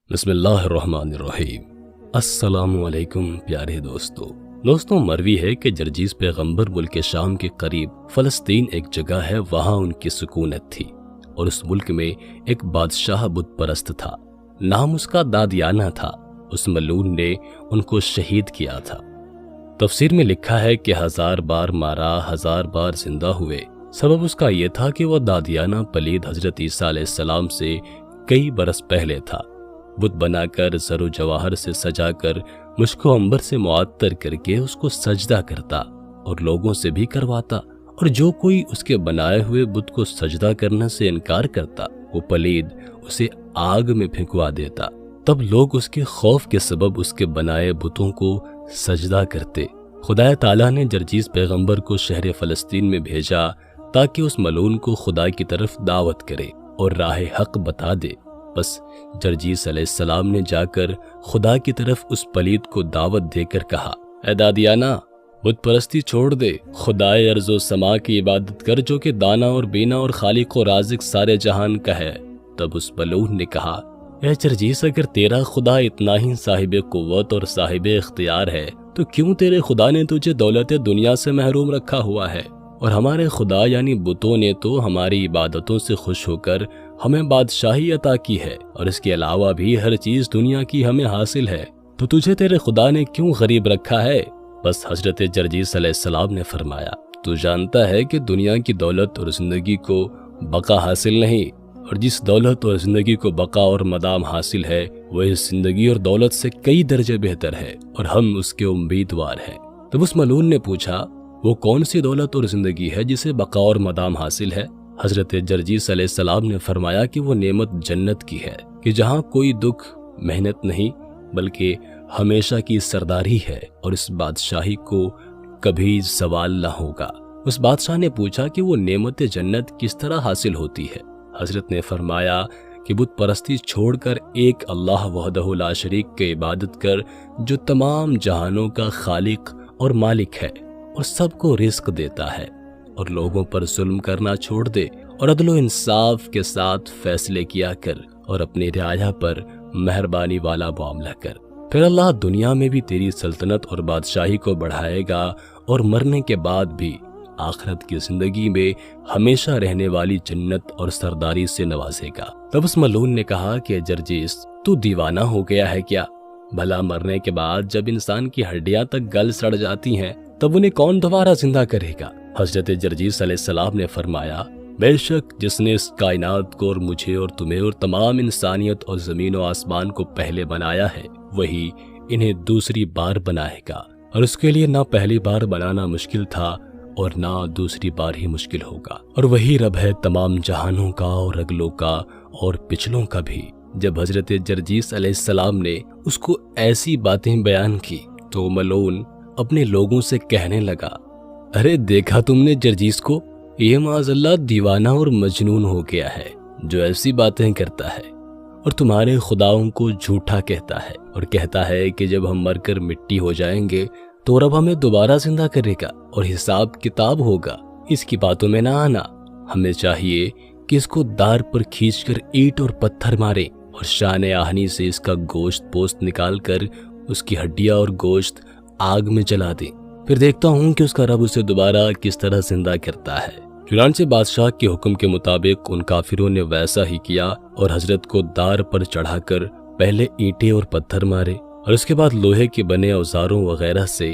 بسم اللہ الرحمن الرحیم۔ السلام علیکم پیارے دوستوں مروی ہے کہ جرجیس پیغمبر ملک شام کے قریب فلسطین ایک جگہ ہے، وہاں ان کی سکونت تھی، اور اس ملک میں ایک بادشاہ بت پرست تھا، نام اس کا دادیانہ تھا۔ اس ملعون نے ان کو شہید کیا تھا۔ تفسیر میں لکھا ہے کہ 1000 بار مارا، 1000 بار زندہ ہوئے۔ سبب اس کا یہ تھا کہ وہ دادیانہ پلید حضرت عیسیٰ علیہ السلام سے کئی برس پہلے تھا، بت بنا کر زر و جواہر سے سجا کر مشک و عنبر سے معطر کر کے اس کو سجدہ کرتا اور لوگوں سے بھی کرواتا، اور جو کوئی اس کے بنائے ہوئے بت کو سجدہ کرنے سے انکار کرتا وہ پلید اسے آگ میں پھینکوا دیتا۔ تب لوگ اس کے خوف کے سبب اس کے بنائے بتوں کو سجدہ کرتے۔ خدا تعالیٰ نے جرجیس پیغمبر کو شہر فلسطین میں بھیجا تاکہ اس ملعون کو خدا کی طرف دعوت کرے اور راہ حق بتا دے۔ بس جرجیس علیہ السلام نے جا کر خدا کی طرف اس پلید کو دعوت دے کر کہا، اے دادیانہ، بت پرستی چھوڑ دے، خدائے ارض و سما کی عبادت کر جو کہ دانا اور بینا اور خالق و رازق سارے جہان کا ہے۔ تب اس ملعون نے کہا، اے جرجیس، اگر تیرا خدا اتنا ہی صاحب قوت اور صاحب اختیار ہے تو کیوں تیرے خدا نے تجھے دولت دنیا سے محروم رکھا ہوا ہے؟ اور ہمارے خدا یعنی بتوں نے تو ہماری عبادتوں سے خوش ہو کر ہمیں بادشاہی عطا کی ہے، اور اس کے علاوہ بھی ہر چیز دنیا کی ہمیں حاصل ہے، تو تجھے تیرے خدا نے کیوں غریب رکھا ہے؟ بس حضرت جرجیس علیہ السلام نے فرمایا، تو جانتا ہے کہ دنیا کی دولت اور زندگی کو بقا حاصل نہیں، اور جس دولت اور زندگی کو بقا اور مدام حاصل ہے وہ اس زندگی اور دولت سے کئی درجے بہتر ہے، اور ہم اس کے امیدوار ہیں۔ تب اس ملعون نے پوچھا، وہ کون سی دولت اور زندگی ہے جسے بقا اور مدام حاصل ہے؟ حضرت جرجیس علیہ السلام نے فرمایا کہ وہ نعمت جنت کی ہے، کہ جہاں کوئی دکھ محنت نہیں بلکہ ہمیشہ کی سرداری ہے، اور اس بادشاہی کو کبھی زوال نہ ہوگا۔ اس بادشاہ نے پوچھا کہ وہ نعمت جنت کس طرح حاصل ہوتی ہے؟ حضرت نے فرمایا کہ بت پرستی چھوڑ کر ایک اللہ وحدہ لا شریک کی عبادت کر، جو تمام جہانوں کا خالق اور مالک ہے اور سب کو رزق دیتا ہے، اور لوگوں پر ظلم کرنا چھوڑ دے اور عدل و انصاف کے ساتھ فیصلے کیا کر، اور اپنی رعایا پر مہربانی والا معاملہ کر، پھر اللہ دنیا میں بھی تیری سلطنت اور بادشاہی کو بڑھائے گا، اور مرنے کے بعد بھی آخرت کی زندگی میں ہمیشہ رہنے والی جنت اور سرداری سے نوازے گا۔ تب اس ملعون نے کہا کہ جرجیس، تو دیوانہ ہو گیا ہے کیا؟ بھلا مرنے کے بعد جب انسان کی ہڈیاں تک گل سڑ جاتی ہیں تب انہیں کون دوبارہ زندہ کرے گا؟ حضرت جرجیس علیہ السلام نے فرمایا، بے شک جس نے اس کائنات کو اور مجھے اور تمہیں اور تمام انسانیت اور زمین و آسمان کو پہلے بنایا ہے، وہی انہیں دوسری بار بنائے گا، اور اس کے لیے نہ پہلی بار بنانا مشکل تھا اور نہ دوسری بار ہی مشکل ہوگا، اور وہی رب ہے تمام جہانوں کا اور اگلوں کا اور پچھلوں کا بھی۔ جب حضرت جرجیس علیہ السلام نے اس کو ایسی باتیں بیان کی تو ملعون اپنے لوگوں سے کہنے لگا، ارے دیکھا تم نے جرجیس کو؟ یہ معاذ اللہ دیوانہ اور مجنون ہو گیا ہے جو ایسی باتیں کرتا ہے، اور تمہارے خداؤں کو جھوٹا کہتا ہے، اور کہتا ہے کہ جب ہم مر کر مٹی ہو جائیں گے تو رب ہمیں دوبارہ زندہ کرے گا اور حساب کتاب ہوگا۔ اس کی باتوں میں نہ آنا، ہمیں چاہیے کہ اس کو دار پر کھینچ کر اینٹ اور پتھر مارے، اور شان آہنی سے اس کا گوشت پوست نکال کر اس کی ہڈیاں اور گوشت آگ میں جلا دیں، پھر دیکھتا ہوں کہ اس کا رب اسے دوبارہ کس طرح زندہ کرتا ہے۔ چنانچہ بادشاہ کے حکم کے مطابق ان کافروں نے ویسا ہی کیا، اور حضرت کو دار پر چڑھا کر پہلے اینٹیں اور پتھر مارے، اور اس کے بعد لوہے کے بنے اوزاروں وغیرہ سے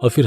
اور پھر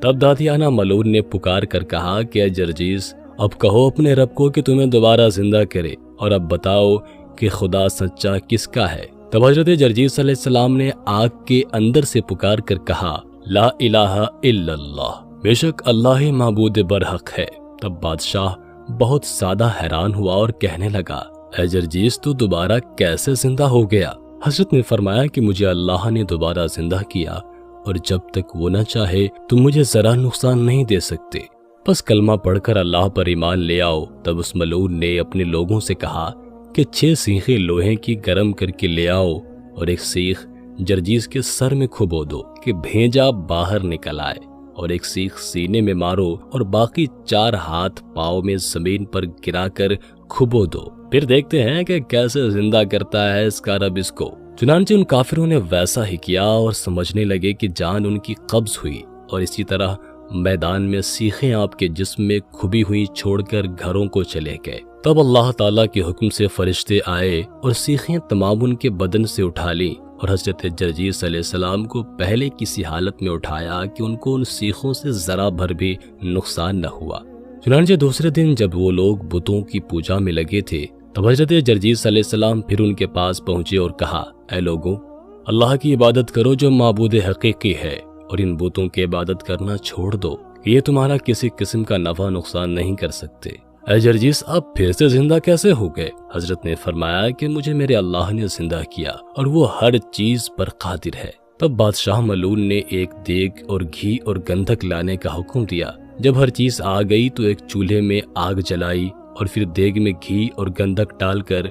تب دادیانہ ملعون نے پکار کر کہا کہ اے جرجیس، اب کہو اپنے رب کو کہ تمہیں دوبارہ زندہ کرے، اور اب بتاؤ کہ خدا سچا کس کا ہے؟ تب حضرت جرجیس علیہ السلام نے آگ کے اندر سے پکار کر کہا، لا الہ الا اللہ، بے شک اللہ ہی معبود برحق ہے۔ تب بادشاہ بہت زیادہ حیران ہوا اور کہنے لگا، اے جرجیس، تو دوبارہ کیسے زندہ ہو گیا؟ حضرت نے فرمایا کہ مجھے اللہ نے دوبارہ زندہ کیا، اور جب تک وہ نہ چاہے تم مجھے ذرا نقصان نہیں دے سکتے، بس کلمہ پڑھ کر اللہ پر ایمان لے آؤ۔ تب اس ملعون نے اپنے لوگوں سے کہا کہ 6 سیخیں لوہے کی گرم کر کے لے آؤ، اور ایک سیخ جرجیس کے سر میں کھبو دو کہ بھیجا باہر نکل آئے۔ اور ایک سیخ سینے میں مارو اور باقی 4 ہاتھ پاؤں میں زمین پر گرا کر کھبو دو، پھر دیکھتے ہیں کہ کیسے زندہ کرتا ہے اس کا رب اس کو۔ چنانچہ ان کافروں نے ویسا ہی کیا اور سمجھنے لگے کہ جان ان کی قبض ہوئی، اور اسی طرح میدان میں سیخیں آپ کے جسم میں کھبی ہوئی چھوڑ کر گھروں کو چلے گئے۔ تب اللہ تعالیٰ کے حکم سے فرشتے آئے اور سیخیں تمام ان کے بدن سے اٹھا لیں اور حضرت جرجیس علیہ السلام کو پہلے کسی حالت میں اٹھایا کہ ان کو ان سیخوں سے ذرا بھر بھی نقصان نہ ہوا۔ چنانچہ دوسرے دن جب وہ لوگ بتوں کی پوجا میں لگے تھے تب حضرت جرجیس علیہ السلام پھر ان کے پاس پہنچے اور کہا، اے لوگوں، اللہ کی عبادت کرو جو معبود حقیقی ہے، اور ان بتوں کی عبادت کرنا چھوڑ دو، یہ تمہارا کسی قسم کا نفع نقصان نہیں کر سکتے۔ اے جرجیس، آپ پھر سے زندہ کیسے ہو گئے؟ حضرت نے فرمایا کہ مجھے میرے اللہ نے زندہ کیا اور وہ ہر چیز پر قادر ہے۔ تب بادشاہ ملعون نے ایک دیگ اور گھی اور گندھک لانے کا حکم دیا۔ جب ہر چیز آ گئی تو ایک چولہے میں آگ جلائی اور پھر دیگ میں گھی اور گندھک ڈال کر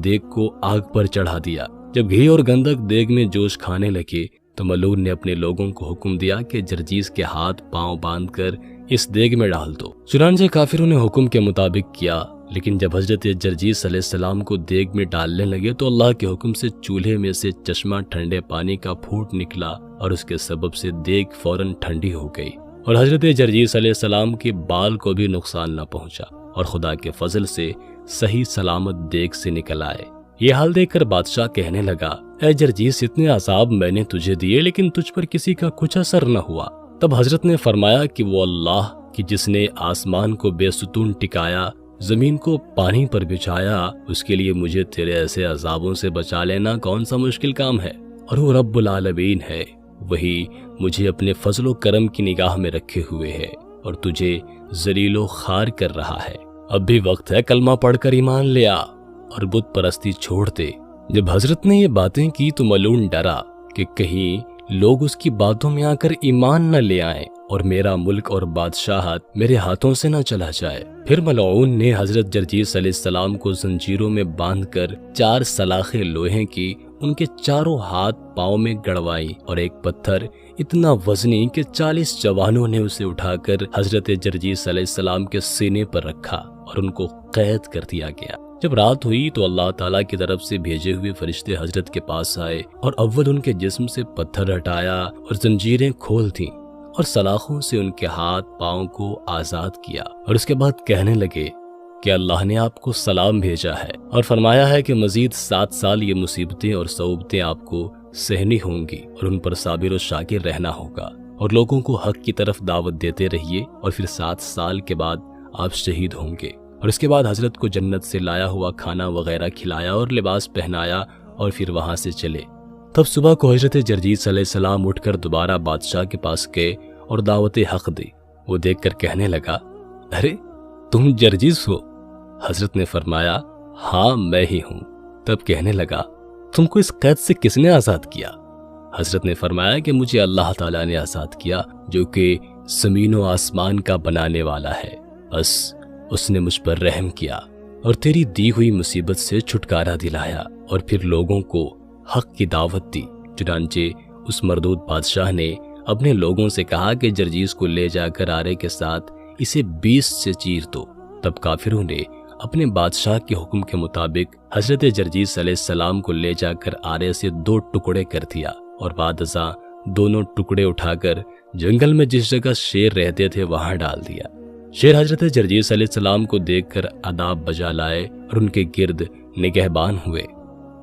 دیگ کو آگ پر چڑھا دیا۔ جب گھی اور گندھک دیگ میں جوش کھانے لگے تو ملعون نے اپنے لوگوں کو حکم دیا کہ جرجیس کے ہاتھ پاؤں باندھ کر اس دیگ میں ڈال دو۔ چنانچہ کافروں نے حکم کے مطابق کیا، لیکن جب حضرت جرجیس علیہ السلام کو دیگ میں ڈالنے لگے تو اللہ کے حکم سے چولہے میں سے چشمہ ٹھنڈے پانی کا پھوٹ نکلا اور اس کے سبب سے دیگ فوراً ٹھنڈی ہو گئی، اور حضرت جرجیس علیہ السلام کے بال کو بھی نقصان نہ پہنچا، اور خدا کے فضل سے صحیح سلامت دیگ سے نکل آئے۔ یہ حال دیکھ کر بادشاہ کہنے لگا، اے جرجیس، اتنے عذاب میں نے تجھے دیے لیکن تجھ پر کسی کا کچھ اثر نہ ہوا۔ تب حضرت نے فرمایا کہ وہ اللہ کہ جس نے آسمان کو بے ستون ٹکایا، زمین کو پانی پر بچھایا، اس کے لیے مجھے تیرے ایسے عذابوں سے بچا لینا کون سا مشکل کام ہے، اور وہ رب العالمین ہے، وہی مجھے اپنے فضل و کرم کی نگاہ میں رکھے ہوئے ہے اور تجھے ذلیل و خوار کر رہا ہے۔ اب بھی وقت ہے، کلمہ پڑھ کر ایمان لے آ اور بت پرستی چھوڑ دے۔ جب حضرت نے یہ باتیں کی تو ملعون ڈرا کہ کہیں لوگ اس کی باتوں میں آ کر ایمان نہ لے آئیں اور میرا ملک اور بادشاہت میرے ہاتھوں سے نہ چلا جائے۔ پھر ملعون نے حضرت جرجیس علیہ السلام کو زنجیروں میں باندھ کر 4 سلاخیں لوہے کی ان کے چاروں ہاتھ پاؤں میں گڑوائی، اور ایک پتھر اتنا وزنی کہ 40 جوانوں نے اسے اٹھا کر حضرت جرجیس علیہ السلام کے سینے پر رکھا اور ان کو قید کر دیا گیا۔ جب رات ہوئی تو اللہ تعالیٰ کی طرف سے بھیجے ہوئے فرشتے حضرت کے پاس آئے اور اول ان کے جسم سے پتھر ہٹایا اور زنجیریں کھول دیں اور سلاخوں سے ان کے ہاتھ پاؤں کو آزاد کیا، اور اس کے بعد کہنے لگے کہ اللہ نے آپ کو سلام بھیجا ہے اور فرمایا ہے کہ مزید 7 سال یہ مصیبتیں اور صعوبتیں آپ کو سہنی ہوں گی اور ان پر صابر و شاکر رہنا ہوگا، اور لوگوں کو حق کی طرف دعوت دیتے رہیے، اور پھر 7 سال کے بعد آپ شہید ہوں گے۔ اور اس کے بعد حضرت کو جنت سے لایا ہوا کھانا وغیرہ کھلایا اور لباس پہنایا اور پھر وہاں سے چلے۔ تب صبح کو حضرت جرجیس علیہ السلام اٹھ کر دوبارہ بادشاہ کے پاس گئے اور دعوت حق دی۔ وہ دیکھ کر کہنے لگا، ارے تم جرجیس ہو؟ حضرت نے فرمایا، ہاں میں ہی ہوں۔ تب کہنے لگا، تم کو اس قید سے کس نے آزاد کیا؟ حضرت نے فرمایا کہ مجھے اللہ تعالیٰ نے آزاد کیا جو کہ زمین و آسمان کا بنانے والا ہے، بس اس نے مجھ پر رحم کیا اور تیری دی ہوئی مصیبت سے چھٹکارا دلایا اور پھر لوگوں کو حق کی دعوت دی۔ چنانچہ اس مردود بادشاہ نے اپنے لوگوں سے کہا کہ جرجیس کو لے جا کر آرے کے ساتھ اسے 20 سے چیر دو۔ تب کافروں نے اپنے بادشاہ کے حکم کے مطابق حضرت جرجیس علیہ السلام کو لے جا کر آرے سے 2 ٹکڑے کر دیا، اور بعد ازاں دونوں ٹکڑے اٹھا کر جنگل میں جس جگہ شیر رہتے تھے وہاں ڈال دیا۔ شیر حضرت جرجیس علیہ السلام کو دیکھ کر آداب بجا لائے اور ان کے گرد نگہبان ہوئے۔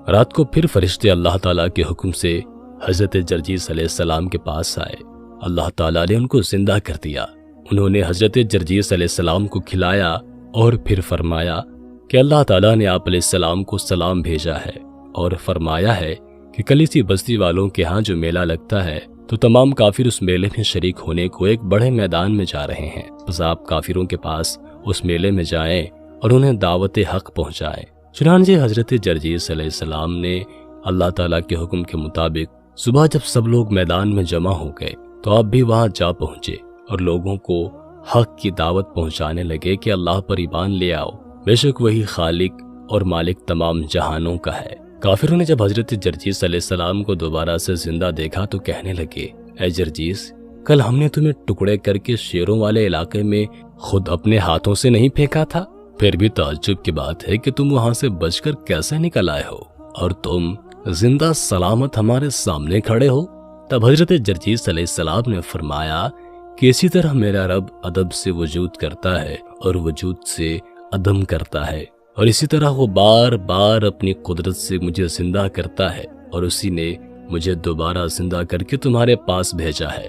رات کو پھر فرشتے اللہ تعالیٰ کے حکم سے حضرت جرجیس علیہ السلام کے پاس آئے۔ اللہ تعالیٰ نے ان کو زندہ کر دیا۔ انہوں نے حضرت جرجیس علیہ السلام کو کھلایا اور پھر فرمایا کہ اللہ تعالیٰ نے آپ علیہ السلام کو سلام بھیجا ہے اور فرمایا ہے کہ کل اسی بستی والوں کے ہاں جو میلہ لگتا ہے تو تمام کافر اس میلے میں شریک ہونے کو ایک بڑے میدان میں جا رہے ہیں، بس آپ کافروں کے پاس اس میلے میں جائیں اور انہیں دعوت حق پہنچائیں۔ چنانچہ حضرت جرجیس علیہ السلام نے اللہ تعالیٰ کے حکم کے مطابق صبح جب سب لوگ میدان میں جمع ہو گئے تو آپ بھی وہاں جا پہنچے اور لوگوں کو حق کی دعوت پہنچانے لگے کہ اللہ پر ایمان لے آؤ، بے شک وہی خالق اور مالک تمام جہانوں کا ہے۔ کافروں نے جب حضرت جرجیس علیہ السلام کو دوبارہ سے زندہ دیکھا تو کہنے لگے، اے جرجیس، کل ہم نے تمہیں ٹکڑے کر کے شیروں والے علاقے میں خود اپنے ہاتھوں سے نہیں پھینکا تھا؟ پھر بھی تعجب کی بات ہے کہ تم وہاں سے بچ کر کیسے نکل آئے ہو اور تم زندہ سلامت ہمارے سامنے کھڑے ہو؟ تب حضرت جرجیس علیہ السلام نے فرمایا کہ اسی طرح میرا رب ادب سے وجود کرتا ہے اور وجود سے عدم کرتا ہے، اور اسی طرح وہ بار بار اپنی قدرت سے مجھے زندہ کرتا ہے، اور اسی نے مجھے دوبارہ زندہ کر کے تمہارے پاس بھیجا ہے۔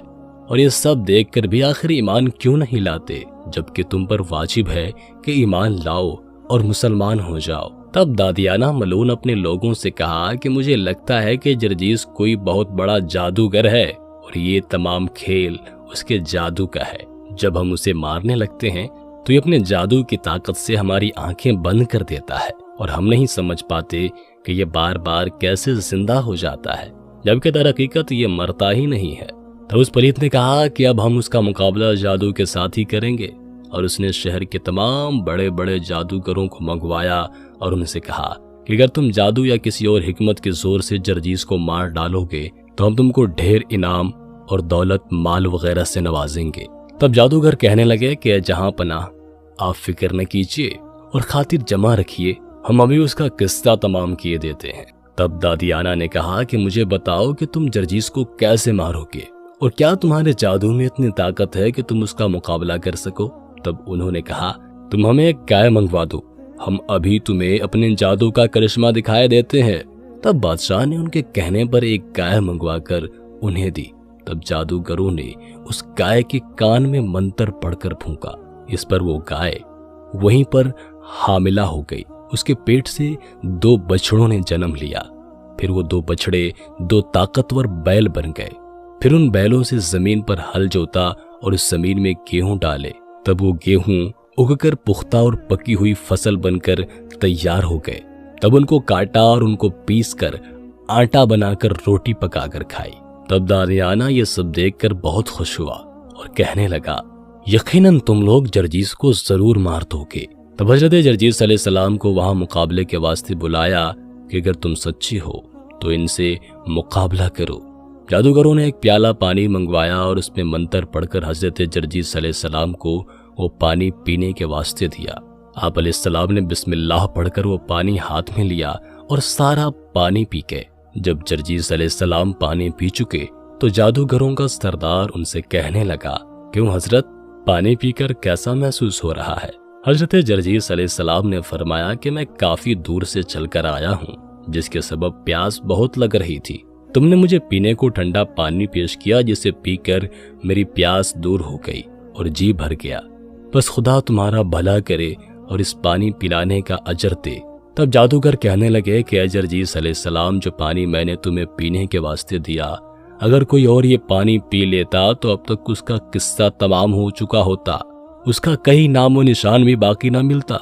اور یہ سب دیکھ کر بھی آخر ایمان کیوں نہیں لاتے، جبکہ تم پر واجب ہے کہ ایمان لاؤ اور مسلمان ہو جاؤ؟ تب دادیانہ ملعون اپنے لوگوں سے کہا کہ مجھے لگتا ہے کہ جرجیس کوئی بہت بڑا جادوگر ہے اور یہ تمام کھیل اس کے جادو کا ہے۔ جب ہم اسے مارنے لگتے ہیں تو یہ اپنے جادو کی طاقت سے ہماری آنکھیں بند کر دیتا ہے، اور ہم نہیں سمجھ پاتے کہ یہ بار بار کیسے زندہ ہو جاتا ہے، جبکہ در حقیقت یہ مرتا ہی نہیں ہے۔ تو اس پلیت نے کہا کہ اب ہم اس کا مقابلہ جادو کے ساتھ ہی کریں گے، اور اس نے شہر کے تمام بڑے بڑے جادوگروں کو منگوایا اور ان سے کہا کہ اگر تم جادو یا کسی اور حکمت کے زور سے جرجیس کو مار ڈالو گے تو ہم تم کو ڈھیر انعام اور دولت مال وغیرہ سے نوازیں گے۔ تب جادوگر کہنے لگے کہ جہاں پناہ آپ فکر نہ کیجیے اور خاطر جمع رکھیے، ہم ابھی اس کا قصہ تمام کیے دیتے ہیں۔ تب دادیانہ نے کہا کہ مجھے بتاؤ کہ تم جرجیس کو کیسے مارو گے، اور کیا تمہارے جادو میں اتنی طاقت ہے کہ تم اس کا مقابلہ کر سکو؟ تب انہوں نے کہا تم ہمیں ایک گائے منگوا دو، ہم ابھی تمہیں اپنے جادو کا کرشمہ دکھائے دیتے ہیں۔ تب بادشاہ نے ان کے کہنے پر ایک گائے منگوا کر انہیں دی۔ تب جادوگروں نے اس گائے کے کان میں منتر پڑھ کر پھونکا، اس پر وہ گائے وہیں پر حاملہ ہو گئی۔ اس کے پیٹ سے 2 بچڑوں نے جنم لیا، پھر وہ 2 بچڑے 2 طاقتور بیل بن گئے۔ پھر ان بیلوں سے زمین پر ہل جوتا اور اس زمین میں گیہوں ڈالے، تب وہ گیہوں اگ کر پختہ اور پکی ہوئی فصل بن کر تیار ہو گئے۔ تب ان کو کاٹا اور ان کو پیس کر آٹا بنا کر روٹی پکا کر کھائی۔ تب دادیانہ یہ سب دیکھ کر بہت خوش ہوا اور کہنے لگا یقیناً تم لوگ جرجیس کو ضرور مار دو گے۔ تب حضرت جرجیس علیہ السلام کو وہاں مقابلے کے واسطے بلایا کہ اگر تم سچی ہو تو ان سے مقابلہ کرو۔ جادوگروں نے ایک پیالہ پانی منگوایا اور اس میں منتر پڑھ کر حضرت جرجیس علیہ السلام کو وہ پانی پینے کے واسطے دیا۔ آپ علیہ السلام نے بسم اللہ پڑھ کر وہ پانی ہاتھ میں لیا اور سارا پانی پی گئے۔ جب جرجیس علیہ السلام پانی پی چکے تو جادوگروں کا سردار ان سے کہنے لگا کیوں حضرت، پانی پی کر کیسا محسوس ہو رہا ہے؟ حضرت جرجیس علیہ السلام نے فرمایا کہ میں کافی دور سے چل کر آیا ہوں، جس کے سبب پیاس بہت لگ رہی تھی۔ تم نے مجھے پینے کو ٹھنڈا پانی پیش کیا جسے پی کر میری پیاس دور ہو گئی اور جی بھر گیا۔ بس خدا تمہارا بھلا کرے اور اس پانی پلانے کا اجر دے۔ تب جادوگر کہنے لگے کہ اے جرجیس علیہ السلام، جو پانی میں نے تمہیں پینے کے واسطے دیا، اگر کوئی اور یہ پانی پی لیتا تو اب تک اس کا قصہ تمام ہو چکا ہوتا، اس کا کہیں نام و نشان بھی باقی نہ ملتا،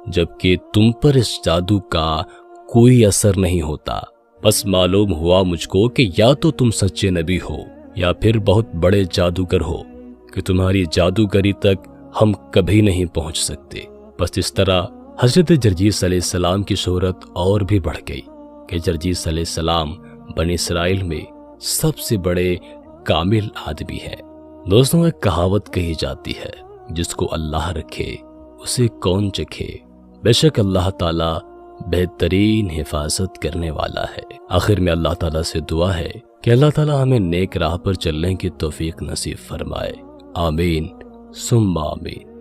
جبکہ تم پر اس جادو کا کوئی اثر نہیں ہوتا۔ بس معلوم ہوا مجھ کو کہ یا تو تم سچے نبی ہو یا پھر بہت بڑے جادوگر ہو کہ تمہاری جادوگری تک ہم کبھی نہیں پہنچ سکتے۔ بس اس طرح حضرت جرجیس علیہ السلام کی شہرت اور بھی بڑھ گئی کہ جرجیس علیہ السلام بنی اسرائیل میں سب سے بڑے کامل آدمی ہے۔ دوستوں، ایک کہاوت کہی جاتی ہے جس کو اللہ رکھے اسے کون چکھے۔ بے شک اللہ تعالیٰ بہترین حفاظت کرنے والا ہے۔ آخر میں اللہ تعالیٰ سے دعا ہے کہ اللہ تعالیٰ ہمیں نیک راہ پر چلنے کی توفیق نصیب فرمائے۔ آمین ثم آمین۔